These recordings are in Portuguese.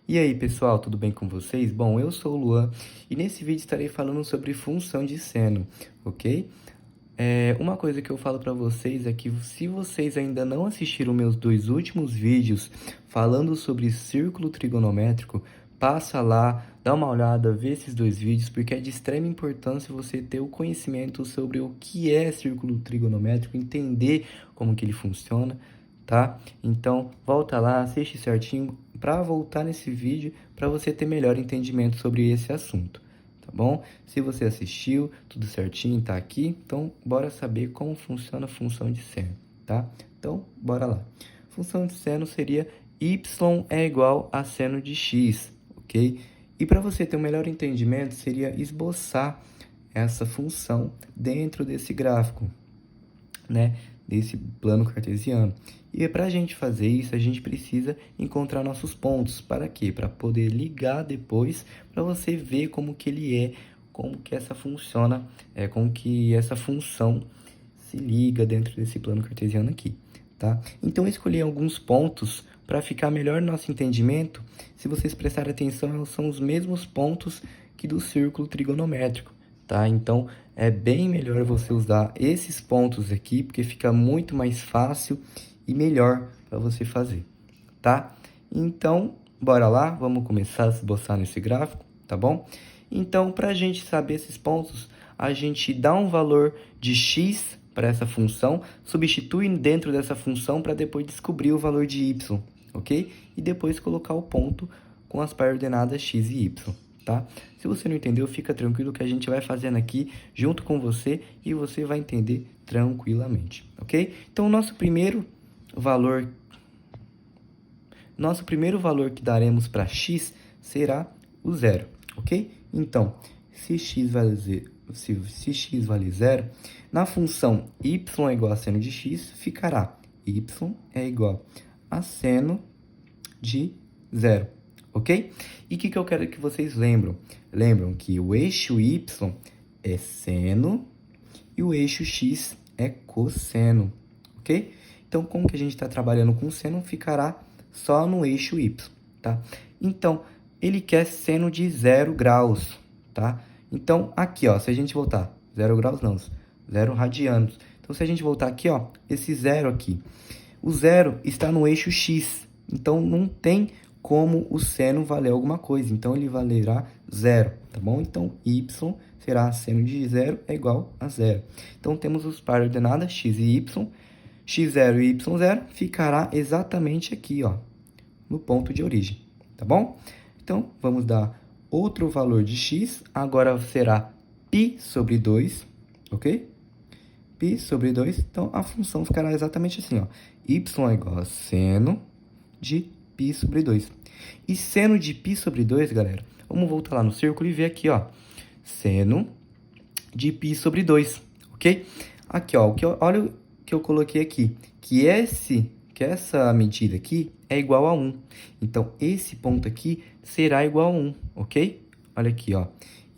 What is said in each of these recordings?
E aí, pessoal, tudo bem com vocês? Bom, eu sou o Luan e nesse vídeo estarei falando sobre função de seno, ok? Uma coisa que eu falo para vocês é que se vocês ainda não assistiram meus dois últimos vídeos falando sobre círculo trigonométrico, passa lá, dá uma olhada, vê esses dois vídeos, porque é de extrema importância você ter o conhecimento sobre o que é círculo trigonométrico, entender como que ele funciona, tá? Então, volta lá, assiste certinho para voltar nesse vídeo para você ter melhor entendimento sobre esse assunto, tá bom? Se você assistiu, tudo certinho, tá aqui, então bora saber como funciona a função de seno, tá? Então, bora lá. Função de seno seria y é igual a seno de x, ok? E para você ter um melhor entendimento, seria esboçar essa função dentro desse gráfico, né, desse plano cartesiano. E para a gente fazer isso, a gente precisa encontrar nossos pontos. Para quê? Para poder ligar depois, para você ver como que ele é, como que essa funciona, como que essa função se liga dentro desse plano cartesiano aqui, tá? Então, eu escolhi alguns pontos para ficar melhor no nosso entendimento. Se vocês prestarem atenção, são os mesmos pontos que do círculo trigonométrico, tá? Então, é bem melhor você usar esses pontos aqui, porque fica muito mais fácil e melhor para você fazer, tá? Então, bora lá, vamos começar a esboçar nesse gráfico, tá bom? Então, para a gente saber esses pontos, a gente dá um valor de x para essa função, substitui dentro dessa função para depois descobrir o valor de y, ok? E depois colocar o ponto com as coordenadas x e y, tá? Se você não entendeu, fica tranquilo que a gente vai fazendo aqui junto com você e você vai entender tranquilamente, ok? Então, nosso primeiro valor que daremos para x será o zero, ok? Então, se x vale zero, na função y é igual a seno de x, ficará y é igual a seno de zero, ok? E o que eu quero que vocês lembram? Lembram que o eixo y é seno e o eixo x é cosseno, ok? Então, como que a gente está trabalhando com seno, ficará só no eixo y, tá? Então, ele quer seno de 0 graus, tá? Então, aqui, ó, se a gente voltar, 0 graus não, 0 radianos. Então, se a gente voltar aqui, ó, esse zero aqui, o zero está no eixo x, então não tem como o seno valer alguma coisa, então ele valerá zero, tá bom? Então, y será seno de zero é igual a zero. Então, temos os par ordenadas x e y, x0 e y0 ficará exatamente aqui, ó, no ponto de origem, tá bom? Então, vamos dar outro valor de x, agora será π sobre 2, ok? Π sobre 2, então a função ficará exatamente assim, ó, y é igual a seno de π sobre 2. E seno de π sobre 2, galera, vamos voltar lá no círculo e ver aqui, ó, seno de π sobre 2, ok? Aqui, ó, olha o que eu coloquei aqui, que essa medida aqui é igual a 1. Então, esse ponto aqui será igual a 1, ok? Olha aqui, ó.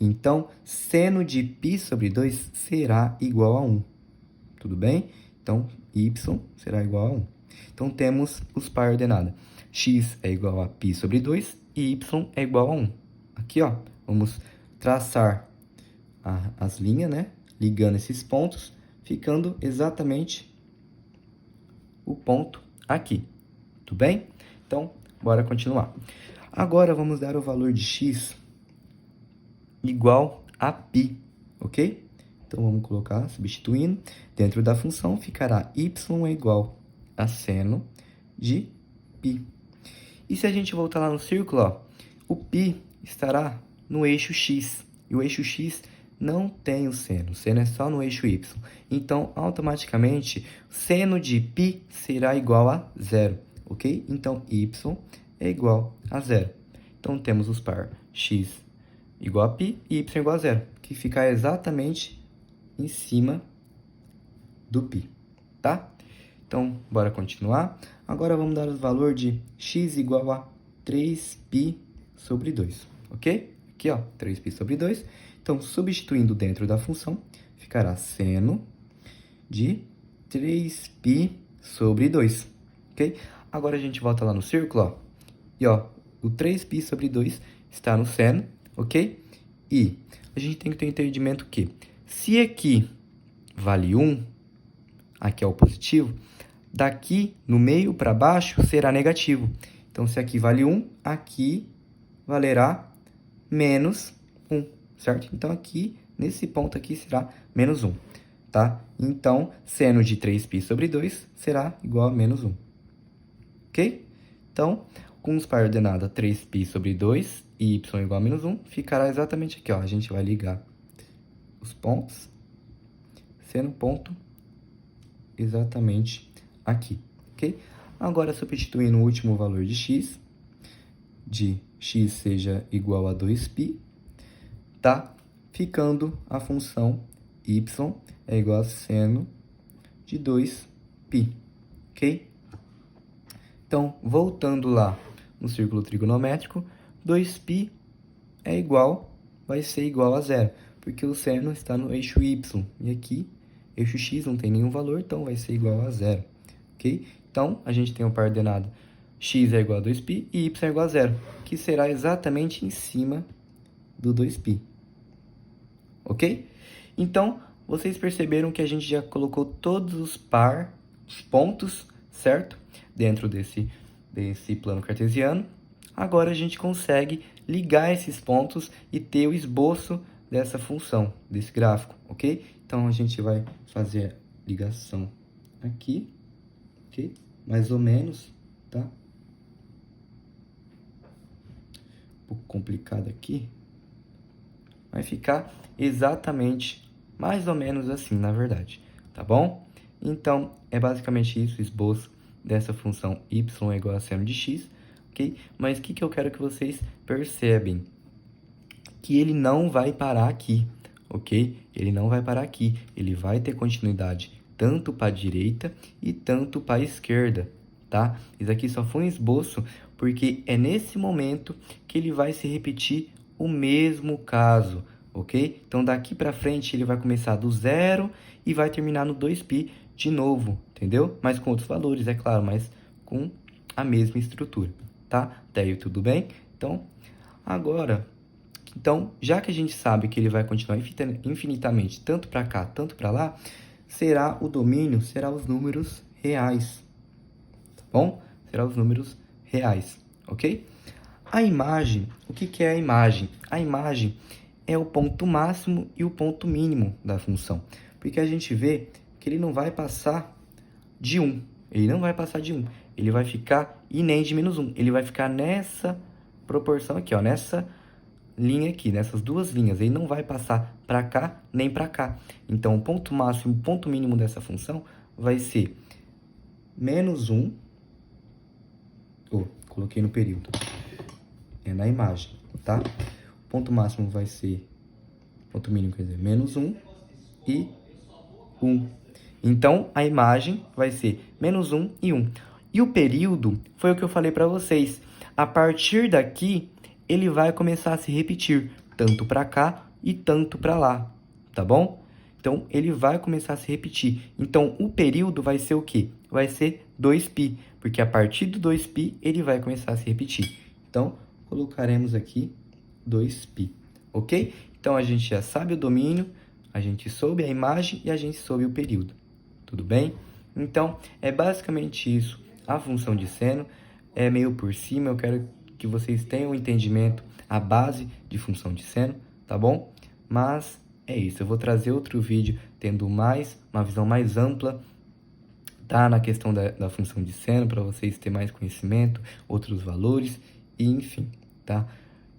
Então, seno de π sobre 2 será igual a 1. Tudo bem? Então, y será igual a 1. Então, temos os par ordenada. X é igual a π sobre 2 e y é igual a 1. Aqui, ó, vamos traçar as linhas, né? Ligando esses pontos, ficando exatamente o ponto aqui. Tudo bem? Então, bora continuar. Agora, vamos dar o valor de x igual a π, ok? Então, vamos colocar, substituindo. Dentro da função, ficará y é igual a seno de π. E se a gente voltar lá no círculo, ó, o π estará no eixo x. E o eixo x não tem o seno é só no eixo y. Então, automaticamente, seno de π será igual a zero, ok? Então, y é igual a zero. Então, temos os par x igual a π e y igual a zero, que fica exatamente em cima do π, tá? Então, bora continuar. Agora, vamos dar o valor de x igual a 3π sobre 2, ok? Aqui, ó, 3π sobre 2. Então, substituindo dentro da função, ficará seno de 3π sobre 2, ok? Agora, a gente volta lá no círculo, ó. E, ó, o 3π sobre 2 está no seno, ok? E a gente tem que ter entendimento que se aqui vale 1, aqui é o positivo, daqui no meio para baixo será negativo. Então, se aqui vale 1, aqui valerá menos 1, certo? Então, aqui, nesse ponto aqui, será menos 1, tá? Então, seno de 3π sobre 2 será igual a menos 1, ok? Então, com os coordenadas 3π sobre 2 e y igual a menos 1, ficará exatamente aqui, ó. A gente vai ligar os pontos, sendo ponto exatamente aqui, ok? Agora, substituindo o último valor de x seja igual a 2π, tá? Ficando a função y é igual a seno de 2π, ok? Então, voltando lá no círculo trigonométrico, 2π vai ser igual a zero, porque o seno está no eixo y, e aqui, eixo x não tem nenhum valor, então vai ser igual a zero, ok? Então, a gente tem o par ordenado x é igual a 2π e y é igual a zero, que será exatamente em cima do 2π, ok? Então, vocês perceberam que a gente já colocou todos os pontos, certo? Dentro desse plano cartesiano. Agora, a gente consegue ligar esses pontos e ter o esboço dessa função, desse gráfico, ok? Então, a gente vai fazer a ligação aqui, ok? Mais ou menos, tá? Um pouco complicado aqui. Vai ficar exatamente, mais ou menos assim, na verdade, tá bom? Então, é basicamente isso, o esboço dessa função y é igual a seno de x, ok? Mas o que eu quero que vocês percebem? Que ele não vai parar aqui, ok? Ele não vai parar aqui, ele vai ter continuidade tanto para a direita e tanto para a esquerda, tá? Isso aqui só foi um esboço, porque é nesse momento que ele vai se repetir o mesmo caso, ok? Então, daqui para frente, ele vai começar do zero e vai terminar no 2π de novo, entendeu? Mas com outros valores, é claro, mas com a mesma estrutura, tá? Até aí, tudo bem? Então, agora... Então, já que a gente sabe que ele vai continuar infinitamente, tanto para cá, tanto para lá, o domínio será os números reais, tá bom? Será os números reais, ok? A imagem, o que é a imagem? A imagem é o ponto máximo e o ponto mínimo da função, porque a gente vê que ele não vai passar de 1, ele não vai passar de 1, ele vai ficar e nem de menos 1, ele vai ficar nessa proporção aqui, ó, nessa linha aqui, nessas duas linhas, ele não vai passar para cá nem para cá. Então, o ponto máximo e o ponto mínimo dessa função vai ser menos 1, coloquei no período, é na imagem, tá? O ponto máximo vai ser, ponto mínimo quer dizer, menos 1 e 1. Então, a imagem vai ser menos 1 e 1. E o período foi o que eu falei para vocês. A partir daqui, ele vai começar a se repetir, tanto para cá e tanto para lá, tá bom? Então, ele vai começar a se repetir. Então, o período vai ser o quê? Vai ser 2π, porque a partir do 2π, ele vai começar a se repetir. Então, colocaremos aqui 2π, ok? Então, a gente já sabe o domínio, a gente soube a imagem e a gente soube o período, tudo bem? Então, é basicamente isso. A função de seno é meio por cima, eu quero que vocês tenham um entendimento, a base de função de seno, tá bom? Mas é isso, eu vou trazer outro vídeo tendo uma visão mais ampla, tá? Na questão da função de seno, para vocês terem mais conhecimento, outros valores, e enfim, tá?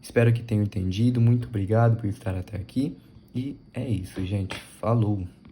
Espero que tenham entendido, muito obrigado por estar até aqui, e é isso, gente, falou!